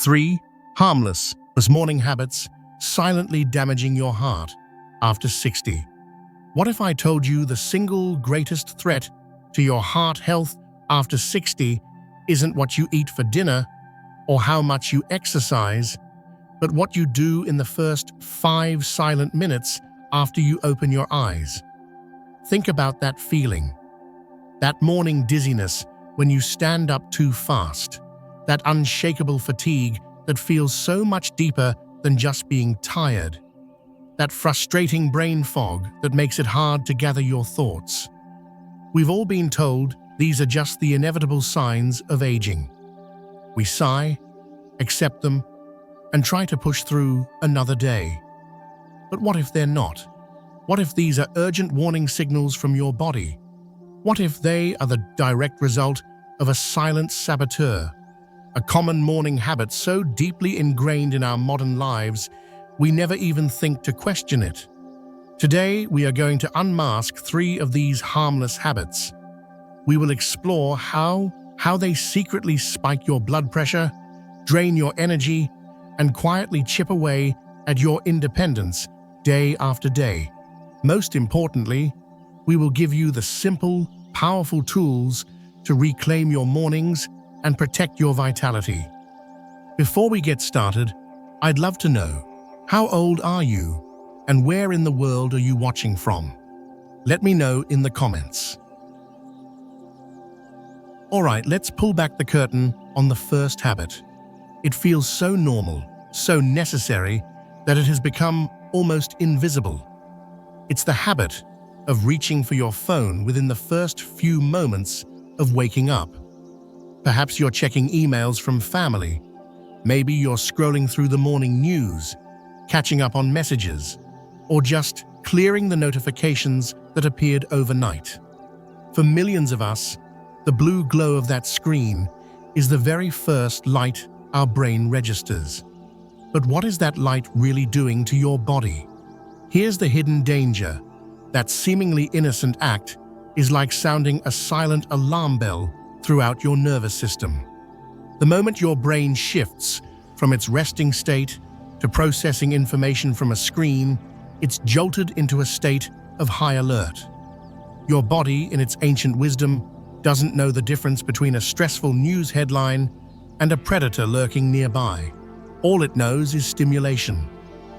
3. Harmless as morning habits silently damaging your heart after 60. What if I told you the single greatest threat to your heart health after 60 isn't what you eat for dinner or how much you exercise, but what you do in the first 5 silent minutes after you open your eyes? Think about that feeling. That morning dizziness when you stand up too fast. That unshakable fatigue that feels so much deeper than just being tired. That frustrating brain fog that makes it hard to gather your thoughts. We've all been told these are just the inevitable signs of aging. We sigh, accept them, and try to push through another day. But what if they're not? What if these are urgent warning signals from your body? What if they are the direct result of a silent saboteur? A common morning habit so deeply ingrained in our modern lives, we never even think to question it. Today, we are going to unmask 3 of these harmless habits. We will explore how they secretly spike your blood pressure, drain your energy, and quietly chip away at your independence day after day. Most importantly, we will give you the simple, powerful tools to reclaim your mornings and protect your vitality. Before we get started, I'd love to know, how old are you and where in the world are you watching from? Let me know in the comments. Alright, let's pull back the curtain on the first habit. It feels so normal, so necessary, that it has become almost invisible. It's the habit of reaching for your phone within the first few moments of waking up. Perhaps you're checking emails from family. Maybe you're scrolling through the morning news, catching up on messages, or just clearing the notifications that appeared overnight. For millions of us, the blue glow of that screen is the very first light our brain registers. But what is that light really doing to your body? Here's the hidden danger. That seemingly innocent act is like sounding a silent alarm bell throughout your nervous system. The moment your brain shifts from its resting state to processing information from a screen, it's jolted into a state of high alert. Your body, in its ancient wisdom, doesn't know the difference between a stressful news headline and a predator lurking nearby. All it knows is stimulation.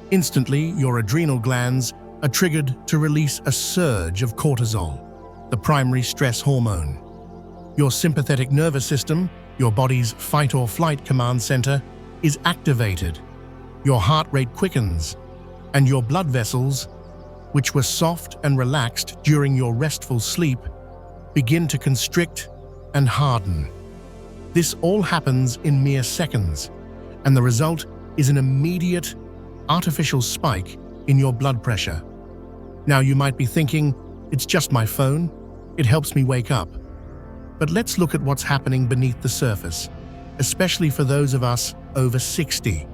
Instantly, your adrenal glands are triggered to release a surge of cortisol, the primary stress hormone. Your sympathetic nervous system, your body's fight-or-flight command center, is activated. Your heart rate quickens, and your blood vessels, which were soft and relaxed during your restful sleep, begin to constrict and harden. This all happens in mere seconds, and the result is an immediate, artificial spike in your blood pressure. Now you might be thinking, it's just my phone, it helps me wake up. But let's look at what's happening beneath the surface, especially for those of us over 60.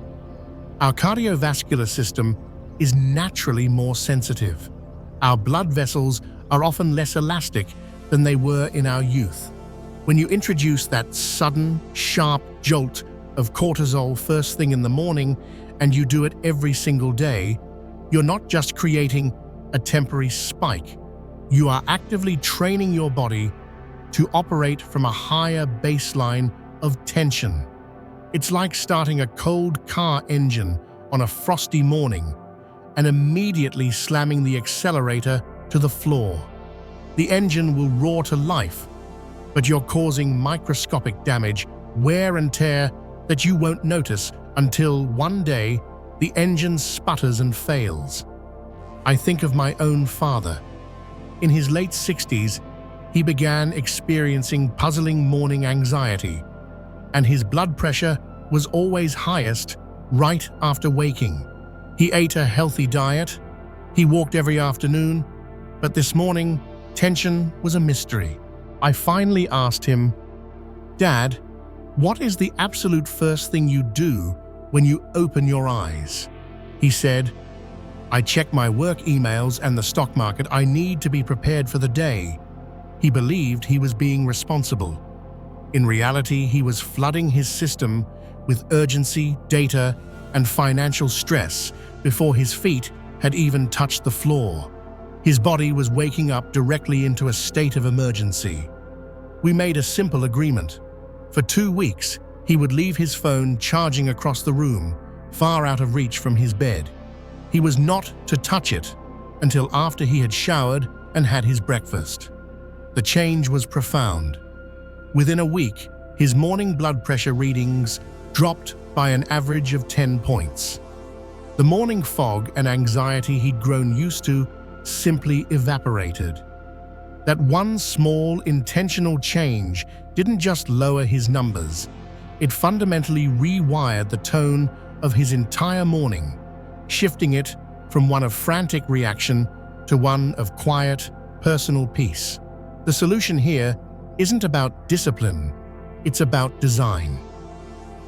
Our cardiovascular system is naturally more sensitive. Our blood vessels are often less elastic than they were in our youth. When you introduce that sudden, sharp jolt of cortisol first thing in the morning, and you do it every single day, you're not just creating a temporary spike. You are actively training your body to operate from a higher baseline of tension. It's like starting a cold car engine on a frosty morning and immediately slamming the accelerator to the floor. The engine will roar to life, but you're causing microscopic damage, wear and tear that you won't notice until one day the engine sputters and fails. I think of my own father. In his late 60s, he began experiencing puzzling morning anxiety, and his blood pressure was always highest right after waking. He ate a healthy diet, he walked every afternoon, but this morning, tension was a mystery. I finally asked him, "Dad, what is the absolute first thing you do when you open your eyes?" He said, "I check my work emails and the stock market. I need to be prepared for the day." He believed he was being responsible. In reality, he was flooding his system with urgency, data, and financial stress before his feet had even touched the floor. His body was waking up directly into a state of emergency. We made a simple agreement. For 2 weeks, he would leave his phone charging across the room, far out of reach from his bed. He was not to touch it until after he had showered and had his breakfast. The change was profound. Within a week, his morning blood pressure readings dropped by an average of 10 points. The morning fog and anxiety he'd grown used to simply evaporated. That one small, intentional change didn't just lower his numbers, it fundamentally rewired the tone of his entire morning, shifting it from one of frantic reaction to one of quiet, personal peace. The solution here isn't about discipline, it's about design.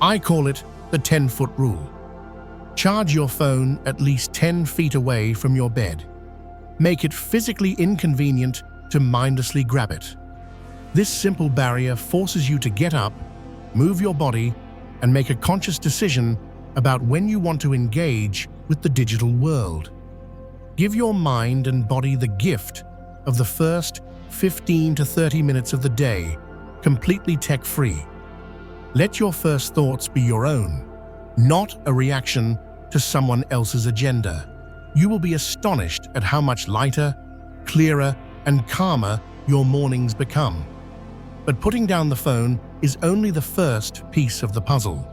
I call it the 10-foot rule. Charge your phone at least 10 feet away from your bed. Make it physically inconvenient to mindlessly grab it. This simple barrier forces you to get up, move your body, and make a conscious decision about when you want to engage with the digital world. Give your mind and body the gift of the first 15 to 30 minutes of the day, completely tech-free. Let your first thoughts be your own, not a reaction to someone else's agenda. You will be astonished at how much lighter, clearer, and calmer your mornings become. But putting down the phone is only the first piece of the puzzle.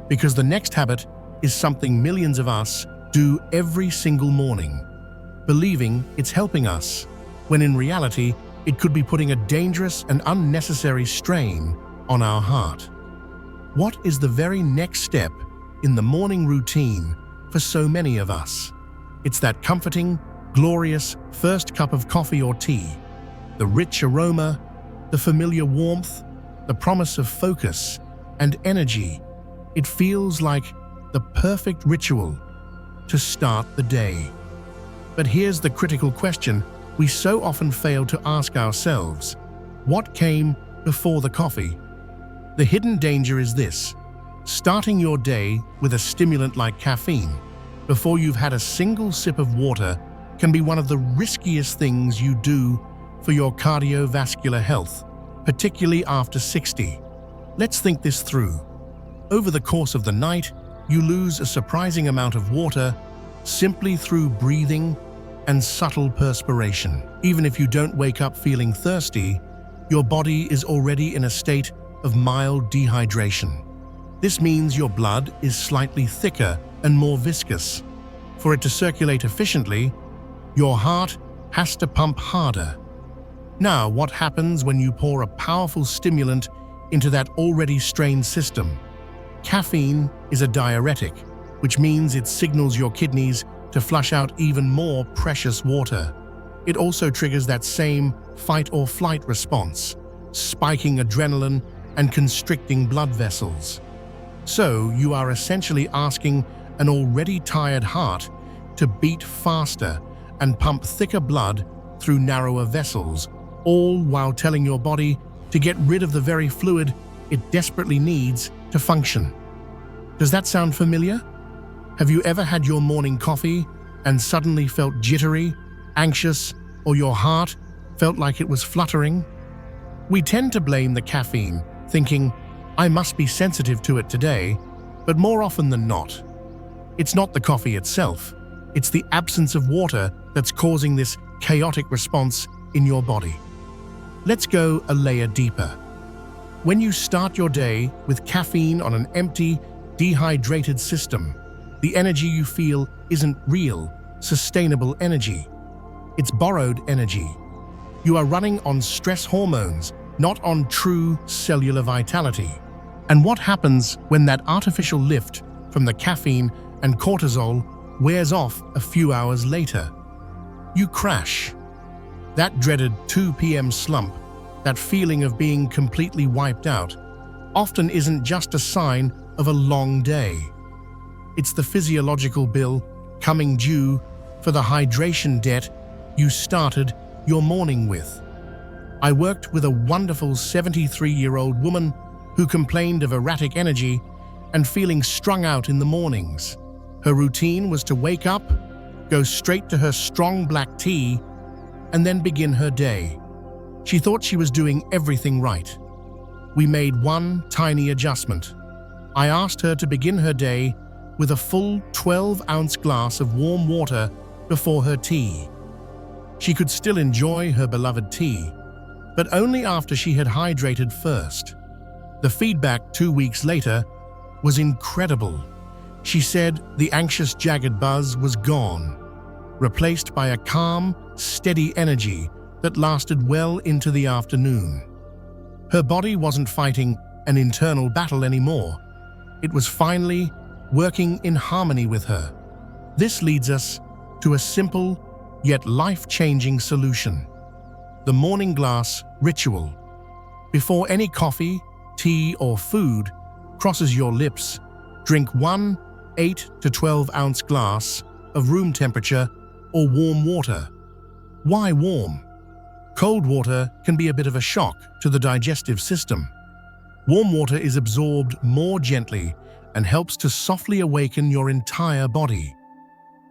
Because the next habit is something millions of us do every single morning, believing it's helping us, when in reality, it could be putting a dangerous and unnecessary strain on our heart. What is the very next step in the morning routine for so many of us? It's that comforting, glorious first cup of coffee or tea, the rich aroma, the familiar warmth, the promise of focus and energy. It feels like the perfect ritual to start the day. But here's the critical question we so often fail to ask ourselves: what came before the coffee? The hidden danger is this: starting your day with a stimulant like caffeine before you've had a single sip of water can be one of the riskiest things you do for your cardiovascular health, particularly after 60. Let's think this through. Over the course of the night, you lose a surprising amount of water simply through breathing and subtle perspiration. Even if you don't wake up feeling thirsty, your body is already in a state of mild dehydration. This means your blood is slightly thicker and more viscous. For it to circulate efficiently, your heart has to pump harder. Now, what happens when you pour a powerful stimulant into that already strained system? Caffeine is a diuretic, which means it signals your kidneys to flush out even more precious water. It also triggers that same fight-or-flight response, spiking adrenaline and constricting blood vessels. So, you are essentially asking an already tired heart to beat faster and pump thicker blood through narrower vessels, all while telling your body to get rid of the very fluid it desperately needs to function. Does that sound familiar? Have you ever had your morning coffee and suddenly felt jittery, anxious, or your heart felt like it was fluttering? We tend to blame the caffeine, thinking, I must be sensitive to it today, but more often than not, it's not the coffee itself. It's the absence of water that's causing this chaotic response in your body. Let's go a layer deeper. When you start your day with caffeine on an empty, dehydrated system, the energy you feel isn't real, sustainable energy. It's borrowed energy. You are running on stress hormones, not on true cellular vitality. And what happens when that artificial lift from the caffeine and cortisol wears off a few hours later? You crash. That dreaded 2 p.m. slump, that feeling of being completely wiped out, often isn't just a sign of a long day. It's the physiological bill coming due for the hydration debt you started your morning with. I worked with a wonderful 73-year-old woman who complained of erratic energy and feeling strung out in the mornings. Her routine was to wake up, go straight to her strong black tea, and then begin her day. She thought she was doing everything right. We made one tiny adjustment. I asked her to begin her day with a full 12-ounce glass of warm water before her tea. She could still enjoy her beloved tea, but only after she had hydrated first. The feedback 2 weeks later was incredible. She said the anxious, jagged buzz was gone, replaced by a calm, steady energy that lasted well into the afternoon. Her body wasn't fighting an internal battle anymore. It was finally working in harmony with her. This leads us to a simple yet life-changing solution: the morning glass ritual. Before any coffee, tea, or food crosses your lips, drink one 8 to 12-ounce glass of room temperature or warm water. Why warm? Cold water can be a bit of a shock to the digestive system. Warm water is absorbed more gently and helps to softly awaken your entire body.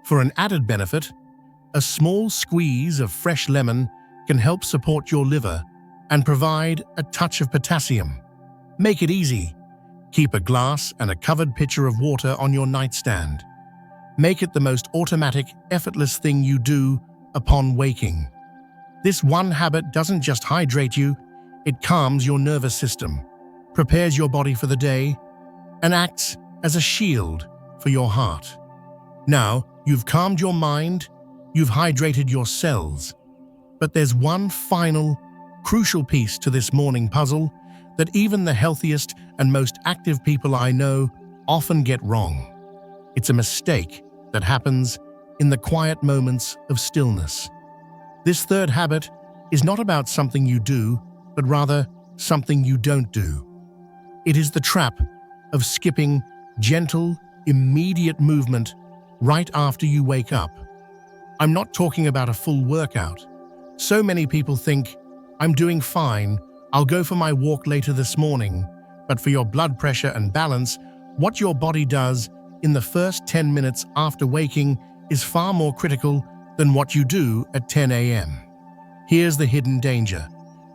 For an added benefit, a small squeeze of fresh lemon can help support your liver and provide a touch of potassium. Make it easy. Keep a glass and a covered pitcher of water on your nightstand. Make it the most automatic, effortless thing you do upon waking. This one habit doesn't just hydrate you, it calms your nervous system, prepares your body for the day, and acts as a shield for your heart. Now, you've calmed your mind, you've hydrated your cells. But there's one final, crucial piece to this morning puzzle that even the healthiest and most active people I know often get wrong. It's a mistake that happens in the quiet moments of stillness. This third habit is not about something you do, but rather something you don't do. It is the trap of skipping gentle, immediate movement right after you wake up. I'm not talking about a full workout. So many people think, I'm doing fine, I'll go for my walk later this morning. But for your blood pressure and balance, what your body does in the first 10 minutes after waking is far more critical than what you do at 10 a.m. Here's the hidden danger.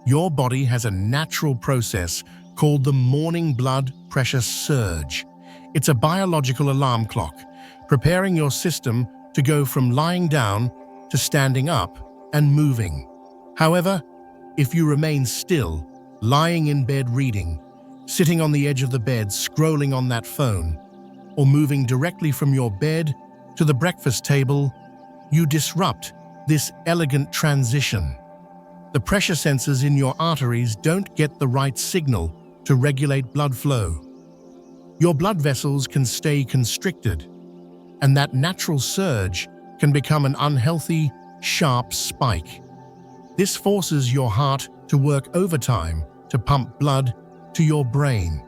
Your body has a natural process called the morning blood pressure surge. It's a biological alarm clock, preparing your system to go from lying down to standing up and moving. However, if you remain still, lying in bed reading, sitting on the edge of the bed scrolling on that phone, or moving directly from your bed to the breakfast table, you disrupt this elegant transition. The pressure sensors in your arteries don't get the right signal to regulate blood flow. Your blood vessels can stay constricted, and that natural surge can become an unhealthy, sharp spike. This forces your heart to work overtime to pump blood to your brain.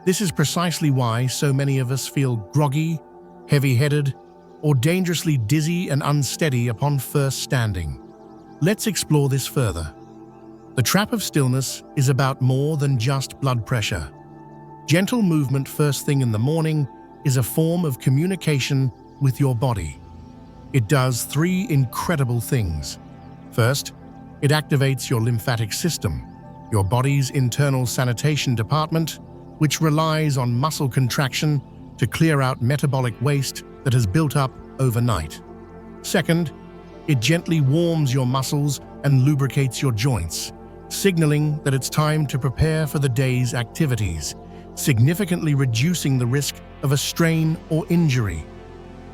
This is precisely why so many of us feel groggy, heavy-headed, or dangerously dizzy and unsteady upon first standing. Let's explore this further. The trap of stillness is about more than just blood pressure. Gentle movement first thing in the morning is a form of communication with your body. It does 3 incredible things. First, it activates your lymphatic system, your body's internal sanitation department, which relies on muscle contraction to clear out metabolic waste that has built up overnight. Second, it gently warms your muscles and lubricates your joints, signaling that it's time to prepare for the day's activities, significantly reducing the risk of a strain or injury.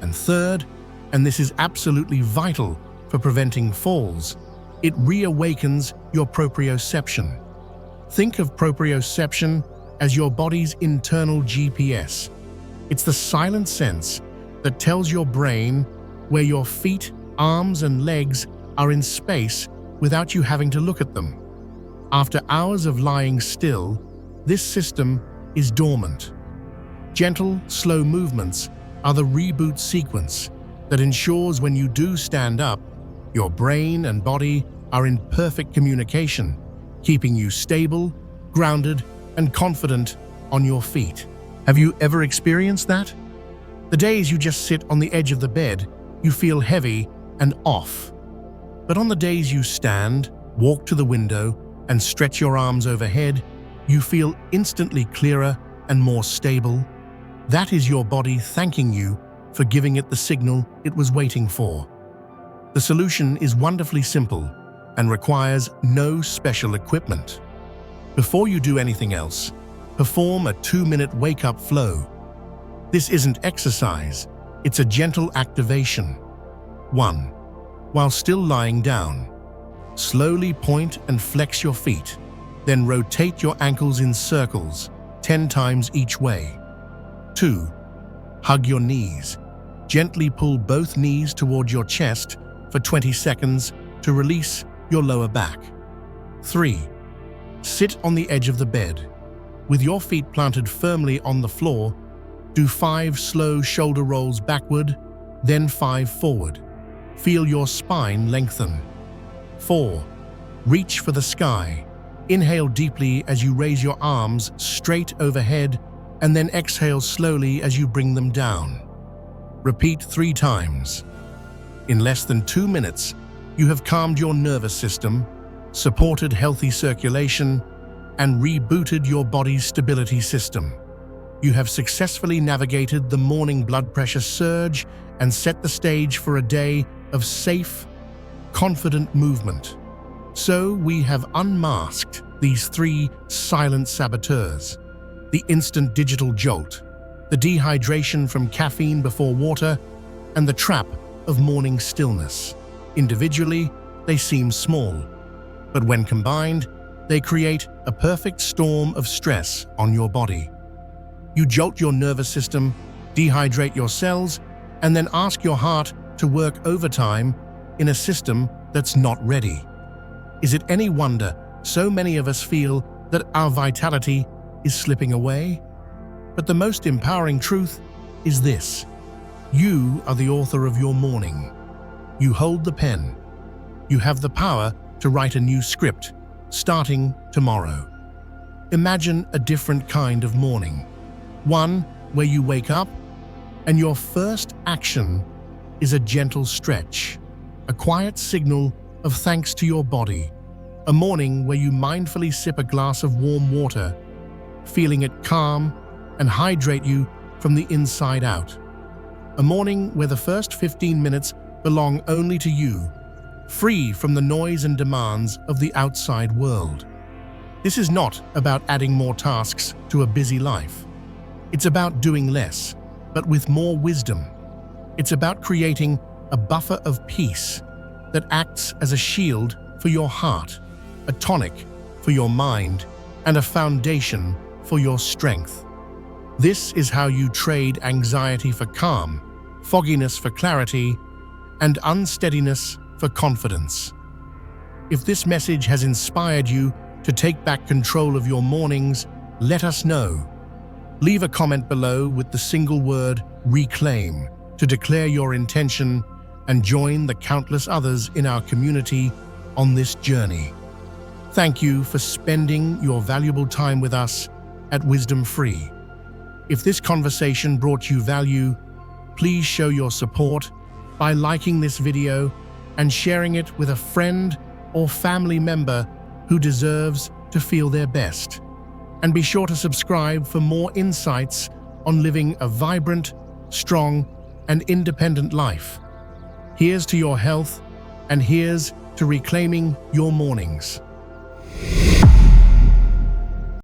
And third, and this is absolutely vital for preventing falls, it reawakens your proprioception. Think of proprioception as your body's internal GPS. It's the silent sense that tells your brain where your feet, arms, and legs are in space without you having to look at them. After hours of lying still, this system is dormant. Gentle, slow movements are the reboot sequence that ensures when you do stand up, your brain and body are in perfect communication, keeping you stable, grounded, and confident on your feet. Have you ever experienced that? The days you just sit on the edge of the bed, you feel heavy and off. But on the days you stand, walk to the window, and stretch your arms overhead, you feel instantly clearer and more stable. That is your body thanking you for giving it the signal it was waiting for. The solution is wonderfully simple and requires no special equipment. Before you do anything else, perform a 2-minute wake-up flow. This isn't exercise, it's a gentle activation. 1. While still lying down, slowly point and flex your feet, then rotate your ankles in circles 10 times each way. 2. Hug your knees. Gently pull both knees toward your chest for 20 seconds to release your lower back. 3. Sit on the edge of the bed. With your feet planted firmly on the floor, do 5 slow shoulder rolls backward, then 5 forward. Feel your spine lengthen. 4. Reach for the sky. Inhale deeply as you raise your arms straight overhead, and then exhale slowly as you bring them down. Repeat 3 times. In less than 2 minutes, you have calmed your nervous system, supported healthy circulation, and rebooted your body's stability system. You have successfully navigated the morning blood pressure surge and set the stage for a day of safe, confident movement. So we have unmasked these 3 silent saboteurs: the instant digital jolt, the dehydration from caffeine before water, and the trap of morning stillness. Individually, they seem small, but when combined, they create a perfect storm of stress on your body. You jolt your nervous system, dehydrate your cells, and then ask your heart to work overtime in a system that's not ready. Is it any wonder so many of us feel that our vitality is slipping away? But the most empowering truth is this: you are the author of your morning. You hold the pen. You have the power to write a new script, starting tomorrow. Imagine a different kind of morning. One where you wake up and your first action is a gentle stretch, a quiet signal of thanks to your body. A morning where you mindfully sip a glass of warm water, feeling it calm and hydrate you from the inside out. A morning where the first 15 minutes belong only to you, free from the noise and demands of the outside world. This is not about adding more tasks to a busy life. It's about doing less, but with more wisdom. It's about creating a buffer of peace that acts as a shield for your heart, a tonic for your mind, and a foundation for your strength. This is how you trade anxiety for calm, fogginess for clarity, and unsteadiness for confidence. If this message has inspired you to take back control of your mornings, let us know. Leave a comment below with the single word "reclaim" to declare your intention and join the countless others in our community on this journey. Thank you for spending your valuable time with us at Wisdom Free. If this conversation brought you value, please show your support by liking this video and sharing it with a friend or family member who deserves to feel their best. And be sure to subscribe for more insights on living a vibrant, strong, and independent life. Here's to your health, and here's to reclaiming your mornings.